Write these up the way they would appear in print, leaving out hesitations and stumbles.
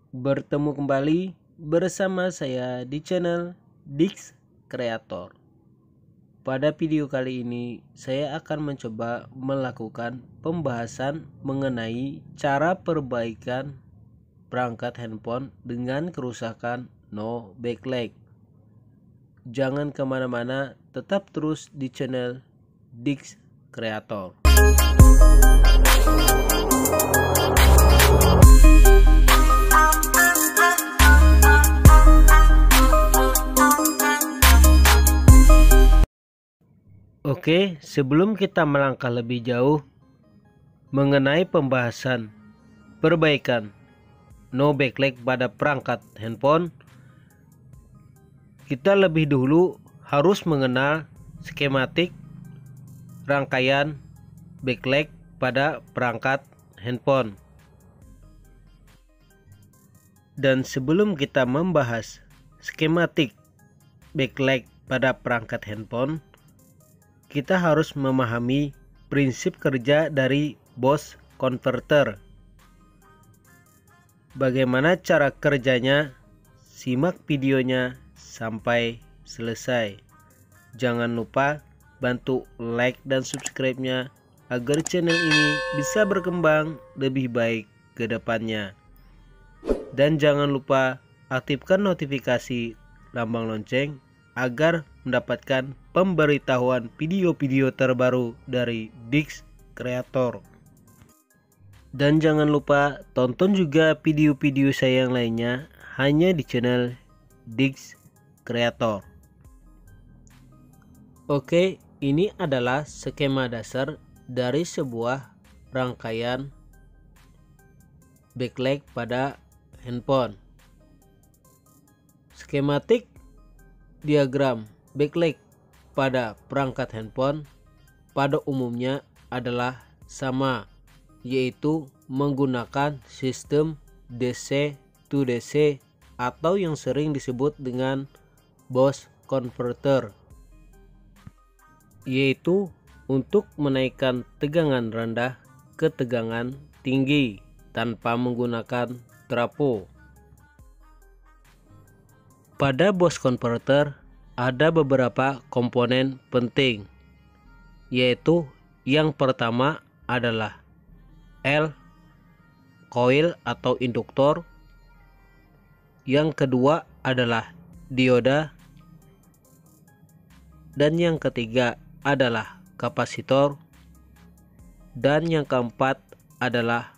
Bertemu kembali bersama saya di channel Dix Creator. Pada video kali ini saya akan mencoba melakukan pembahasan mengenai cara perbaikan perangkat handphone dengan kerusakan no backlight. Jangan kemana-mana, tetap terus di channel Dix Creator. Oke, sebelum kita melangkah lebih jauh mengenai pembahasan perbaikan no backlight pada perangkat handphone, kita lebih dulu harus mengenal skematik rangkaian backlight pada perangkat handphone. Dan sebelum kita membahas skematik backlight pada perangkat handphone, kita harus memahami prinsip kerja dari BOS converter. Bagaimana cara kerjanya? Simak videonya sampai selesai. Jangan lupa bantu like dan subscribe-nya agar channel ini bisa berkembang lebih baik ke depannya. Dan jangan lupa aktifkan notifikasi lambang lonceng agar mendapatkan pemberitahuan video-video terbaru dari Dix Creator. Dan jangan lupa tonton juga video-video saya yang lainnya hanya di channel Dix Creator. Oke, ini adalah skema dasar dari sebuah rangkaian backlight pada handphone. Skematik diagram backlight pada perangkat handphone pada umumnya adalah sama, yaitu menggunakan sistem DC to DC atau yang sering disebut dengan BOS converter, yaitu untuk menaikkan tegangan rendah ke tegangan tinggi tanpa menggunakan trafo. Pada BOS converter ada beberapa komponen penting, yaitu yang pertama adalah L, coil atau induktor. Yang kedua adalah dioda. Dan yang ketiga adalah kapasitor. Dan yang keempat adalah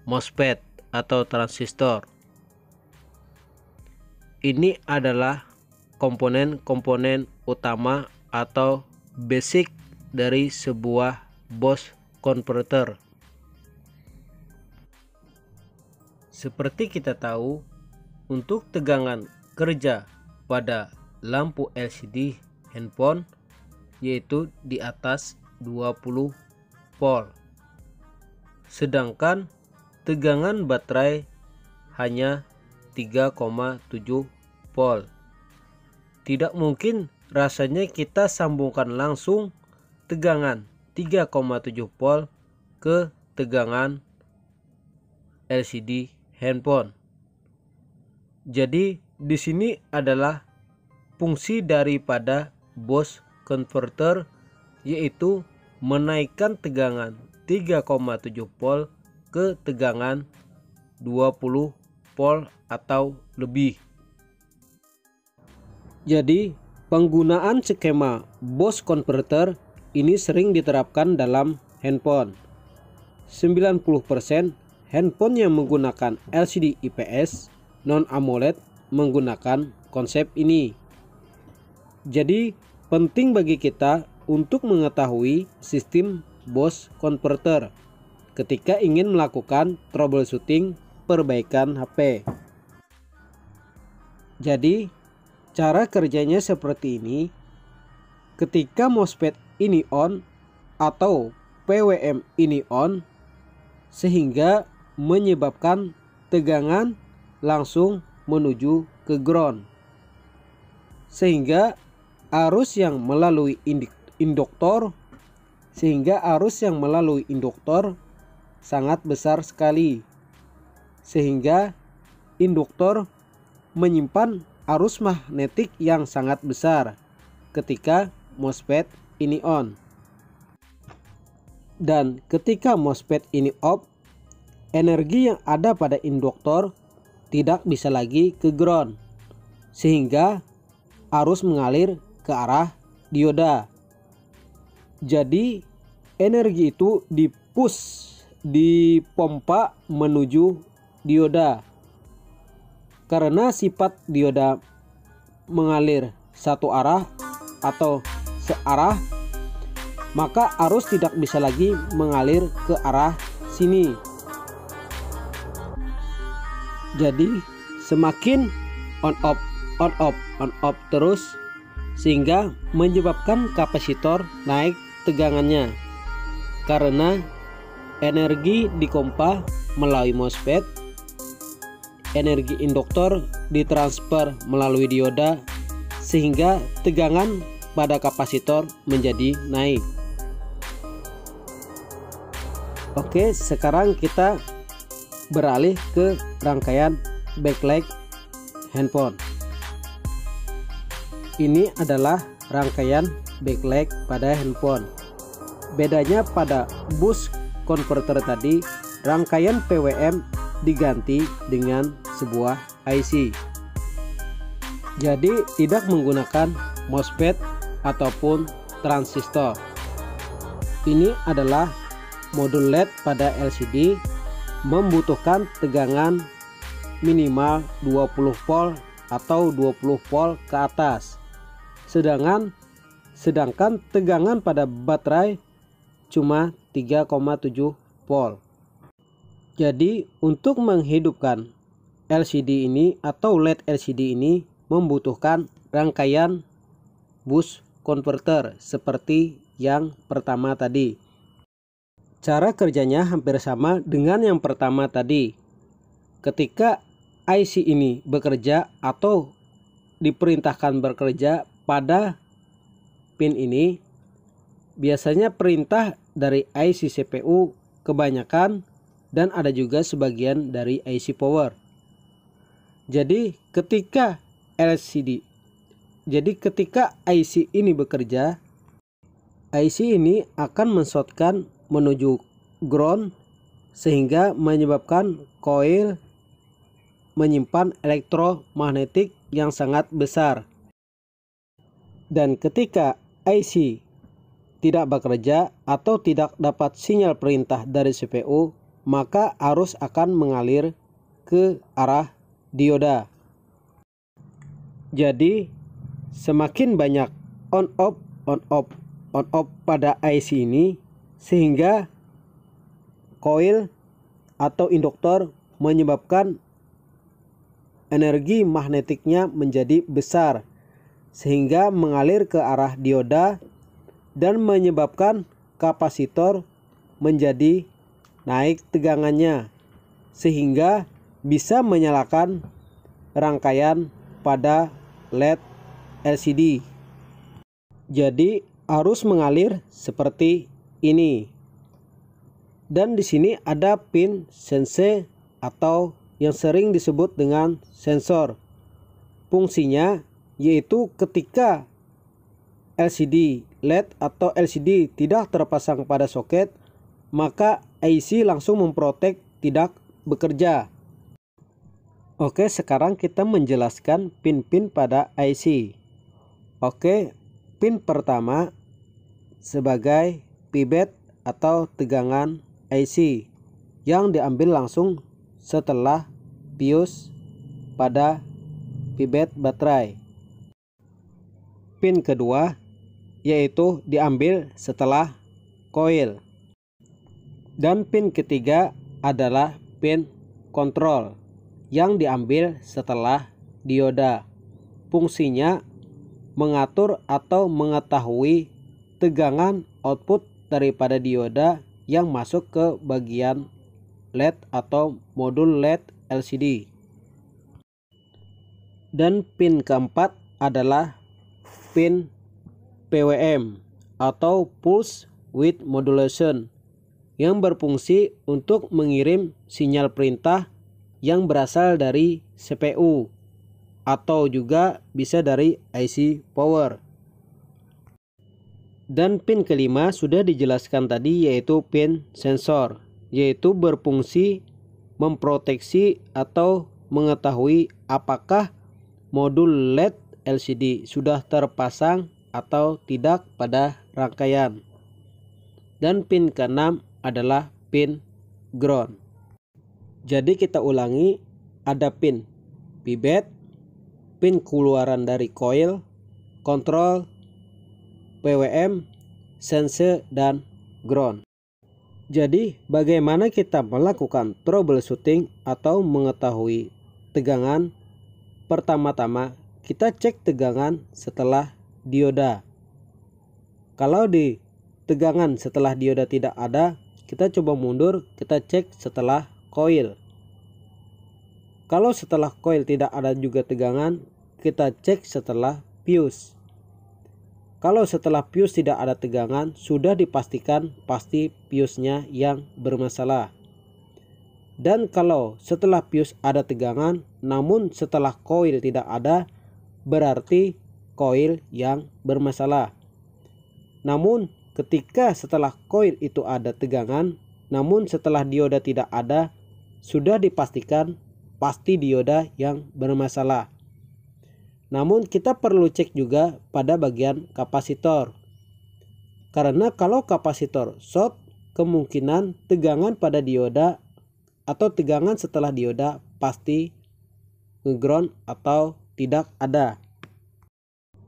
MOSFET atau transistor. Ini adalah komponen-komponen utama atau basic dari sebuah BOS converter. Seperti kita tahu, untuk tegangan kerja pada lampu LCD handphone yaitu di atas 20 volt. Sedangkan tegangan baterai hanya 3,7 volt. Tidak mungkin rasanya kita sambungkan langsung tegangan 3,7 volt ke tegangan LCD handphone. Jadi di sini adalah fungsi daripada BOS converter, yaitu menaikkan tegangan 3,7 volt ke tegangan 20 volt atau lebih. Jadi penggunaan skema BOS converter ini sering diterapkan dalam handphone. 90% handphone yang menggunakan LCD IPS non AMOLED menggunakan konsep ini. Jadi penting bagi kita untuk mengetahui sistem BOS converter ketika ingin melakukan troubleshooting perbaikan HP. Jadi cara kerjanya seperti ini. Ketika MOSFET ini on atau PWM ini on, sehingga menyebabkan tegangan langsung menuju ke ground, sehingga arus yang melalui induktor sangat besar sekali, sehingga induktor menyimpan arus magnetik yang sangat besar ketika MOSFET ini on. Dan ketika MOSFET ini off, energi yang ada pada induktor tidak bisa lagi ke ground, sehingga arus mengalir ke arah dioda. Jadi energi itu dipompa menuju dioda. Karena sifat dioda mengalir satu arah atau searah, maka arus tidak bisa lagi mengalir ke arah sini. Jadi semakin on off terus, sehingga menyebabkan kapasitor naik tegangannya karena energi dipompa melalui MOSFET, energi induktor ditransfer melalui dioda, sehingga tegangan pada kapasitor menjadi naik. Oke, sekarang kita beralih ke rangkaian backlight handphone. Ini adalah rangkaian backlight pada handphone. Bedanya pada boost converter tadi, rangkaian PWM diganti dengan sebuah IC. Jadi tidak menggunakan MOSFET ataupun transistor. Ini adalah modul LED pada LCD, membutuhkan tegangan minimal 20 volt atau 20 volt ke atas. Sedangkan tegangan pada baterai cuma 3,7 volt. Jadi untuk menghidupkan LCD ini atau LED LCD ini membutuhkan rangkaian boost converter seperti yang pertama tadi. Cara kerjanya hampir sama dengan yang pertama tadi. Ketika IC ini bekerja atau diperintahkan bekerja pada pin ini, biasanya perintah dari IC CPU kebanyakan dan ada juga sebagian dari IC power. Jadi ketika IC ini bekerja, IC ini akan menshotkan menuju ground, sehingga menyebabkan koil menyimpan elektromagnetik yang sangat besar. Dan ketika IC tidak bekerja atau tidak dapat sinyal perintah dari CPU, maka arus akan mengalir ke arah dioda. Jadi semakin banyak on off pada IC ini, sehingga koil atau induktor menyebabkan energi magnetiknya menjadi besar, sehingga mengalir ke arah dioda dan menyebabkan kapasitor menjadi naik tegangannya, sehingga bisa menyalakan rangkaian pada LED LCD. Jadi arus mengalir seperti ini. Dan di sini ada pin sense atau yang sering disebut dengan sensor. Fungsinya yaitu ketika LCD LED atau LCD tidak terpasang pada soket, maka IC langsung memprotek tidak bekerja. Oke, sekarang kita menjelaskan pin-pin pada IC. Oke, pin pertama sebagai pivot atau tegangan IC yang diambil langsung setelah fuse pada pivot baterai. Pin kedua yaitu diambil setelah koil. Dan pin ketiga adalah pin kontrol yang diambil setelah dioda. Fungsinya mengatur atau mengetahui tegangan output daripada dioda yang masuk ke bagian LED atau modul LED LCD. Dan pin keempat adalah pin PWM atau Pulse Width Modulation yang berfungsi untuk mengirim sinyal perintah yang berasal dari CPU atau juga bisa dari IC power. Dan pin kelima sudah dijelaskan tadi, yaitu pin sensor, yaitu berfungsi memproteksi atau mengetahui apakah modul LED LCD sudah terpasang atau tidak pada rangkaian. Dan pin keenam adalah pin ground. Jadi kita ulangi, ada pin pivot, pin keluaran dari coil, kontrol, PWM, sense, dan ground. Jadi bagaimana kita melakukan troubleshooting atau mengetahui tegangan? Pertama-tama kita cek tegangan setelah dioda. Kalau di tegangan setelah dioda tidak ada, kita coba mundur, kita cek setelah coil. Kalau setelah coil tidak ada juga tegangan, kita cek setelah fuse. Kalau setelah fuse tidak ada tegangan, sudah dipastikan pasti fuse-nya yang bermasalah. Dan kalau setelah fuse ada tegangan, namun setelah coil tidak ada, berarti coil yang bermasalah. Namun ketika setelah coil itu ada tegangan, namun setelah dioda tidak ada, sudah dipastikan pasti dioda yang bermasalah. Namun kita perlu cek juga pada bagian kapasitor. Karena kalau kapasitor short, kemungkinan tegangan pada dioda atau tegangan setelah dioda pasti ngeground atau tidak ada.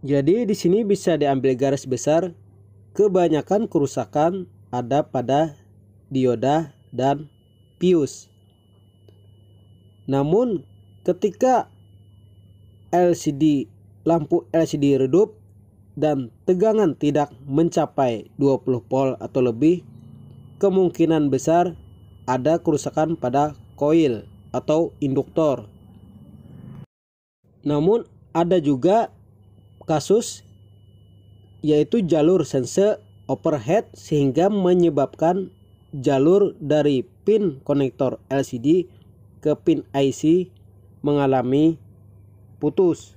Jadi di sini bisa diambil garis besar, kebanyakan kerusakan ada pada dioda dan fuse. Namun ketika lampu LCD redup dan tegangan tidak mencapai 20 volt atau lebih, kemungkinan besar ada kerusakan pada coil atau induktor. Namun ada juga kasus yaitu jalur sense overhead sehingga menyebabkan jalur dari pin konektor LCD ke pin IC mengalami putus.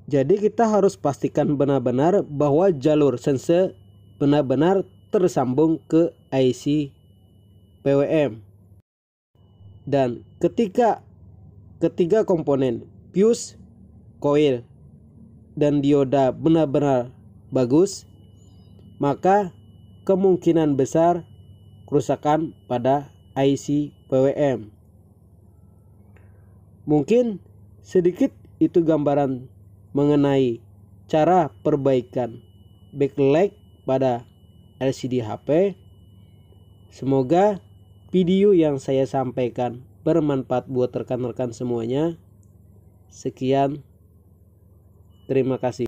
Jadi kita harus pastikan benar-benar bahwa jalur sense benar-benar tersambung ke IC PWM. Dan ketika ketiga komponen fuse, coil, dan dioda benar-benar bagus, maka kemungkinan besar kerusakan pada IC PWM. Mungkin sedikit itu gambaran mengenai cara perbaikan backlight pada LCD HP. Semoga video yang saya sampaikan bermanfaat buat rekan-rekan semuanya. Sekian, terima kasih.